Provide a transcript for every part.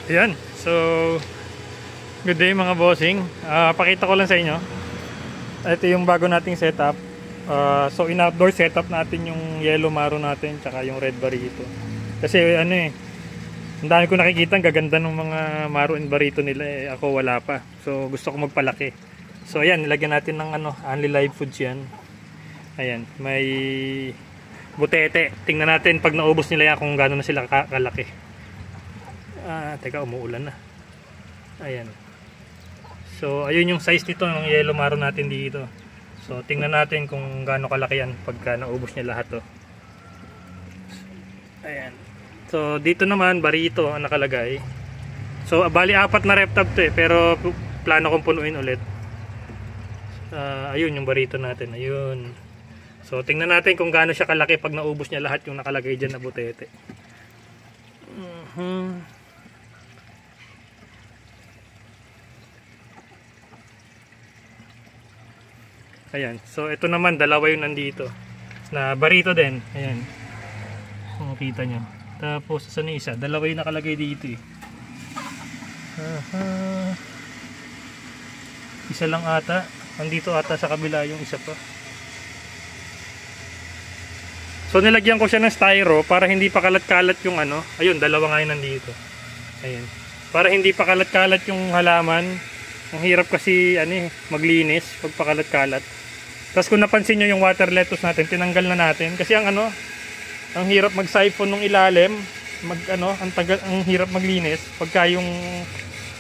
Ayan, so good day mga bossing. Pakita ko lang sa inyo. Ito yung bago nating setup. So in-outdoor setup natin yung yellow maro natin tsaka yung red barito. Kasi ano eh, ang dami ko nakikita ang gaganda ng mga maro and barito nila eh. Ako wala pa. So gusto ko magpalaki. So ayan, nilagyan natin ng Only Live Foods yan. Ayan, may butete. Tingnan natin pag naubos nila yan kung gaano na sila kalaki. Teka, umuulan na. Ayan. So, ayun yung size nito ng yellow maro natin dito. So, tingnan natin kung gaano kalaki yan pagka naubos niya lahat to. Ayan. So, dito naman, barito ang nakalagay. So, bali 4 na rep tab to eh. Pero, plano kong punuin ulit. Ayun yung barito natin. Ayun. So, tingnan natin kung gaano siya kalaki pag naubos niya lahat yung nakalagay dyan na butete. Ayan, so ito naman dalawa yung nandito na barito din. Ayan, makita nyo. Tapos saan yung isa? Dalawa yung nakalagay dito eh. Isa lang ata. Nandito ata sa kabila yung isa pa. So nilagyan ko siya ng styro para hindi pa kalat-kalat yung ayun, dalawa nga yun nandito. Ayan, para hindi pa kalat-kalat yung halaman. Ang hirap kasi maglinis pag pakalat-kalat. Tapos kung napansin nyo yung water lettuce natin, tinanggal na natin kasi ang hirap mag-siphon ng ilalim, ang hirap maglinis pagka yung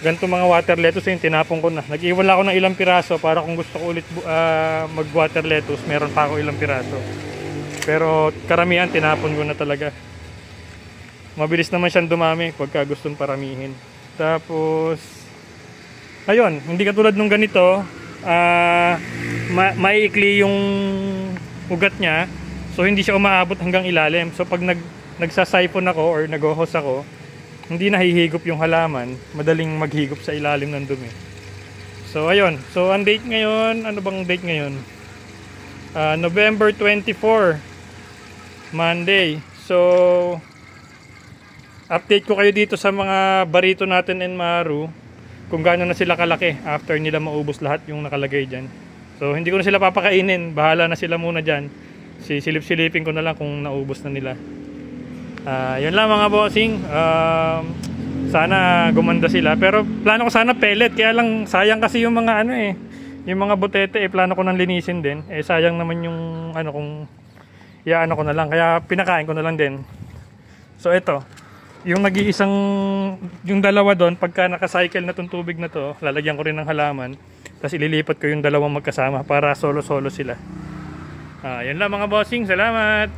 ganito mga water lettuce yung tinapon ko na. Nag-iwala ako ng ilang piraso para kung gusto ko ulit mag-water lettuce, meron pa ako ilang piraso. Pero karamihan tinapon ko na talaga. Mabilis naman siyang dumami pagka gustong paramihin. Tapos ayun, hindi katulad nung ganito, maiikli yung ugat niya. So hindi siya umaabot hanggang ilalim. So pag nagsasiphon ako or nag-hose ako, hindi nahihigop yung halaman, madaling maghigop sa ilalim ng dumi. So ayun, so ang date ngayon, ano bang date ngayon? November 24, Monday. So update ko kayo dito sa mga barito natin and maru kung gaano na sila kalaki after nila maubos lahat yung nakalagay dyan. So hindi ko na sila papakainin, bahala na sila muna dyan. Sisilip-silipin ko na lang kung naubos na nila. Yun lang mga bossing. Sana gumanda sila, pero plano ko sana pellet, kaya lang sayang kasi yung mga yung mga butete plano ko nang linisin din. Sayang naman yung kung ko na lang, kaya pinakain ko na lang din. So ito yung nag-iisang, yung dalawa doon, pagka nakacycle na tong tubig na to, lalagyan ko rin ng halaman, tapos ililipat ko yung dalawang magkasama para solo-solo sila. Yan lang mga bossing, salamat!